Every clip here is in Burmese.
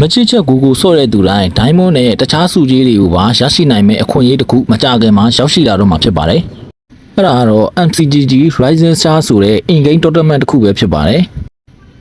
မချစ်ချက်ကိုဆော့တဲ့သူတိုင်းဒိုင်းမွန်းနဲ့တခြားစုကြီးတွေကိုပါရရှိနိုင်မဲ့အခွင့်အရေးတစ်ခုမကြခင်မှာရောက်ရှိလာတော့မှာဖြစ်ပါတယ်။အဲ့ဒါကတော့ MCGG Rising Star ဆိုတဲ့ in-game tournament တစ်ခုပဲဖြစ်ပါတယ်။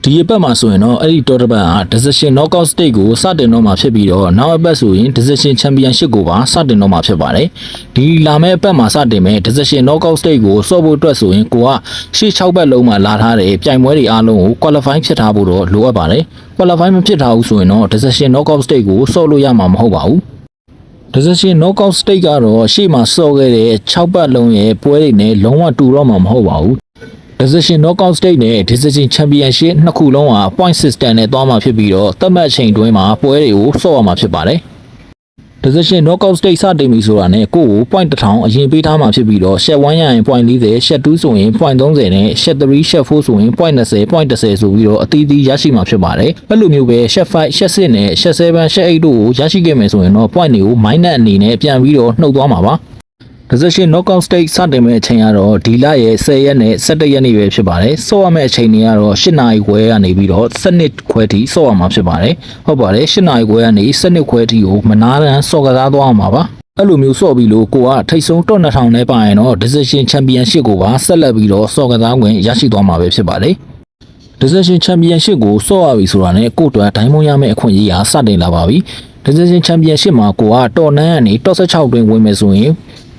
ဒီအပတ်မှာဆိုရင်တော့အဲ့ဒီ tournament ဟာ Decision Knockout Stage ကိုစတင်တော့မှာဖြစ်ပြီးတော့နောက်အပတ်ဆိုရင် Decision Championship ကိုပါစတင်တော့မှာဖြစ်ပါတယ်။ဒီလာမယ့်အပတ်မှာစတင်မဲ့ Decision Knockout Stage ကိုစော့ဖို့အတွက်ဆိုရင်ကိုကရှေ့6ဘက်လုံးမှာလာထားတဲ့ပြိုင်ပွဲတွေအားလုံးကို qualify ဖြစ်ထားဖို့တော့လိုအပ်ပါတယ်။ qualify မဖြစ်ထားဘူးဆိုရင်တော့ Decision Knockout Stage ကိုစော့လို့ရမှာမဟုတ်ပါဘူး။ Decision Knockout Stage ကတော့ရှေ့မှာစော့ခဲ့တဲ့6ဘက်လုံးရဲ့ပွဲတွေနဲ့လုံးဝတူတော့မှာမဟုတ်ပါဘူး။ Decision Knockout Stage နဲ့ Decision Championship နှစ်ခုလုံးဟာ point system နဲ့သွားမှာဖြစ်ပြီးတော့သတ်မှတ်ချိန်တွင်းမှာပွဲတွေကိုစော့ရမှာဖြစ်ပါတယ်။ Decision Knockout Stage စတင်ပြီဆိုတာနဲ့ကိုယ့်ကို point 1000အရင်ပေးထားမှာဖြစ်ပြီးတော့ Shet 1ရရင် point 40, Shet 2ဆိုရင် point 30နဲ့ Shet 3, Shet 4ဆိုရင် point 20, point 10ဆိုပြီးတော့အသီးသီးရရှိမှာဖြစ်ပါတယ်။အဲ့လိုမျိုးပဲ Shet 5, Shet 6နဲ့ Shet 7, Shet 8တို့ကိုရရှိခဲ့မယ်ဆိုရင်တော့ point တွေကို minus အနေနဲ့ပြန်ပြီးတော့နှုတ်သွားမှာပါ။ Decision Knockout Stage စတင်မဲ့အချိန်ကတော့ဒီလရဲ့10ရက်နဲ့17ရက်နေ့ပဲဖြစ်ပါတယ်။စော့ရမယ့်အချိန်တွေကတော့8နာရီခွဲကနေပြီးတော့7ခွဲထိစော့ရမှာဖြစ်ပါတယ်။ဟုတ်ပါတယ်8နာရီခွဲကနေ7ခွဲထိကိုမနာတမ်းစော့ကစားသွားမှာပါ။အဲ့လိုမျိုးစော့ပြီးလို့ကိုကထိတ်ဆုံးတော့2000နဲ့ပါရင်တော့ Decision Championship ကိုပါဆက်လက်ပြီးတော့စော့ကစားခွင့်ရရှိသွားမှာပဲဖြစ်ပါတယ်။ Decision Championship ကိုစော့ရပြီဆိုတာနဲ့ကိုအတွက်ဒိုင်းမွန်ရမယ့်အခွင့်အရေးဟာစတင်လာပါပြီ။ Decision Championship မှာကိုကတော့9ကနေတော့16တွင်ဝင်မယ်ဆိုရင်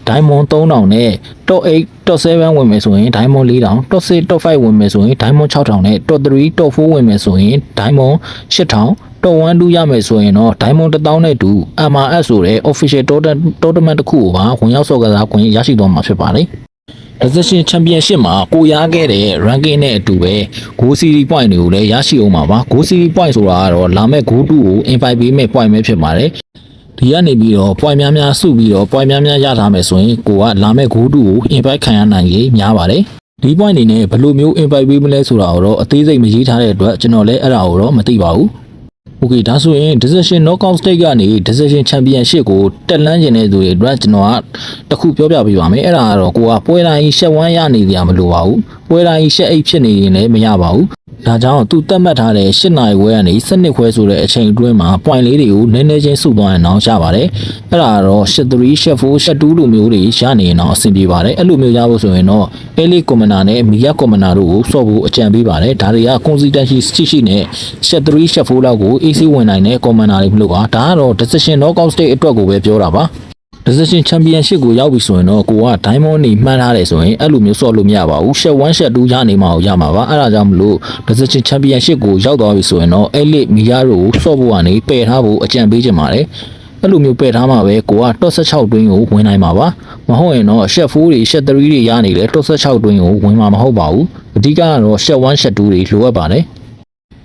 Diamond 3000နဲ့ Top 8 Top 7ဝင်မယ်ဆိုရင် Diamond 4000 Top 6 Top 5ဝင်မယ်ဆိုရင် Diamond 6000နဲ့ Top 3 Top 4ဝင်မယ်ဆိုရင် Diamond 8000 Top 1 2ရမယ်ဆိုရင်တော့ Diamond 1000နဲ့တူ MRS ဆိုတဲ့ Official Tournament တစ်ခုကိုပါဝင်ရောက်စော့ကစားခွင့်ရရှိသွားမှာဖြစ်ပါတယ်။ Decision Championship မှာကိုရခဲ့တဲ့ ranking နဲ့အတူပဲ Go Series point တွေကိုလည်းရရှိအောင်ပါပါ။ Go Series point ဆိုတာကတော့လာမဲ့ Go 2ကို invite ပေးမဲ့ point ပဲဖြစ်ပါတယ်။ဒီကနေပြီးတော့ point များများစုပြီးတော့ point များများရထားမယ်ဆိုရင်ကိုကလာမဲ့ Go 2ကို invite ခံရနိုင်ရေးများပါတယ်။ဒီ point တွေနဲ့ဘယ်လိုမျိုး invite ပေးမလဲဆိုတာကိုတော့အသေးစိတ်မရေးထားတဲ့အတွက်ကျွန်တော်လည်းအဲ့ဒါကိုတော့မသိပါဘူး။ Okay ဒါဆိုရင် Decision Knockout Stage ကနေ Decision Championship ကိုတက်လှမ်းကျင်တဲ့သူတွေအတွက်ကျွန်တော်ကတခုပြောပြပေးပါမယ်။အဲ့ဒါကတော့ကိုကပွဲတိုင်း Shet 1ရနေကြမလို့ပါဘူး။ပွဲတိုင်း Shet 8ဖြစ်နေရင်လည်းမရပါဘူး။ဒါကြောင့်သူသတ်မှတ်ထားတဲ့8နာရီခွဲကနေ7ခွဲဆိုတဲ့အချိန်အတွင်းမှာ point လေးတွေကိုနည်းနည်းချင်းစုသွားရင်တော့ရပါတယ်။အဲ့ဒါကတော့ Shet 3, Shet 4, Shet 2လိုမျိုးတွေရနေရင်တော့အဆင်ပြေပါတယ်။အဲ့လိုမျိုးရဖို့ဆိုရင်တော့ Elite Commander နဲ့ Mega Commander တို့ကိုစော့ဖို့အကြံပေးပါတယ်။ဒါတွေက consistency ရှိနဲ့ Shet 3, Shet 4လောက်ကို AC ဝင်နိုင်တဲ့ Commander တွေမလို့ပါ။ဒါကတော့ Decision Knockout Stage အတွက်ကိုပဲပြောတာပါ။ Decision Championship ကိုရောက်ပြီဆိုရင်တော့ကိုက Diamond နေမှန်းထားတယ်ဆိုရင်အဲ့လိုမျိုးစော့လို့မရပါဘူး။ Shet 1 Shet 2ရနေမှာကိုရမှာပါ။အဲ့ဒါကြောင့်မလို့ Decision Championship ကိုရောက်သွားပြီဆိုရင်တော့ Elite Mega တို့ကိုစော့ဖို့ကနေပယ်ထားဖို့အကြံပေးချင်ပါတယ်။အဲ့လိုမျိုးပယ်ထားမှာပဲကိုက Top 16တွင်းကိုဝင်နိုင်မှာပါ။မဟုတ်ရင်တော့ Shet 4တွေ Shet 3တွေရနေတယ် Top 16တွင်းကိုဝင်မှာမဟုတ်ပါဘူး။အဓိကကတော့ Shet 1 Shet 2တွေလိုအပ်ပါတယ်။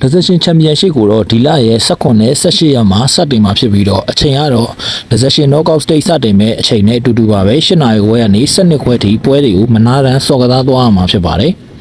Decision Championship ကိုတော့ဒီလရဲ့18နဲ့18ရက်မှာစတင်မှာဖြစ်ပြီးတော့အချိန်ကတော့ Decision Knockout Stage စတင်မဲ့အချိန်နဲ့အတူတူပါပဲ8နာရီခွဲကနေ7ခွဲထိပွဲတွေကိုမနာတမ်းစော့ကစားသွားရမှာဖြစ်ပါတယ်။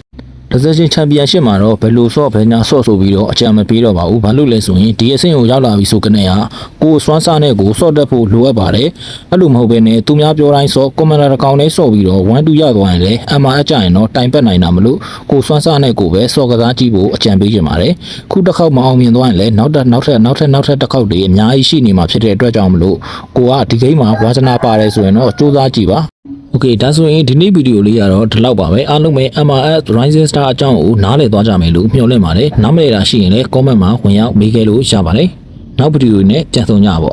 Decision Championship မှာတော့ဘယ်လိုစော့ဘယ်ညာစော့ဆိုပြီးတော့အကြံမပေးတော့ပါဘူး။ဘာလို့လဲဆိုရင်ဒီအဆင့်ကိုရောက်လာပြီဆိုကနေဟာကိုစွမ်းစားနဲ့ကိုစော့တက်ဖို့လိုအပ်ပါတယ်။အဲ့လိုမဟုတ်ဘဲနဲ့သူများပြောတိုင်းစော့ Commander တစ်ကောင်နဲ့စော့ပြီးတော့1 2ရသွားရင်လည်း MRS ကြရင်တော့တိုင်ပတ်နိုင်တာမလို့ကိုစွမ်းစားနဲ့ကိုပဲစော့ကစားကြည့်ဖို့အကြံပေးချင်ပါတယ်။ခုတစ်ခေါက်မအောင်မြင်သွားရင်လည်းနောက်ထပ်တစ်ခေါက်တွေအများကြီးရှိနေမှာဖြစ်တဲ့အတွက်ကြောင့်မလို့ကိုကဒီဂိမ်းမှာဝါသနာပါတယ်ဆိုရင်တော့စူးစမ်းကြည့်ပါ။ Okay ဒါဆိုရင်ဒီနေ့ဗီဒီယိုလေးကတော့ဒီလောက်ပါပဲအားလုံးပဲ MRS Rising Star အကြောင်းကိုနားလည်သွားကြမယ်လို့မျှော်လင့်ပါတယ်နားမလည်တာရှိရင်လည်း comment မှာဝင်ရောက်မေးခဲ့လို့ရပါတယ်နောက်ဗီဒီယိုနဲ့ပြန်ဆုံကြပါ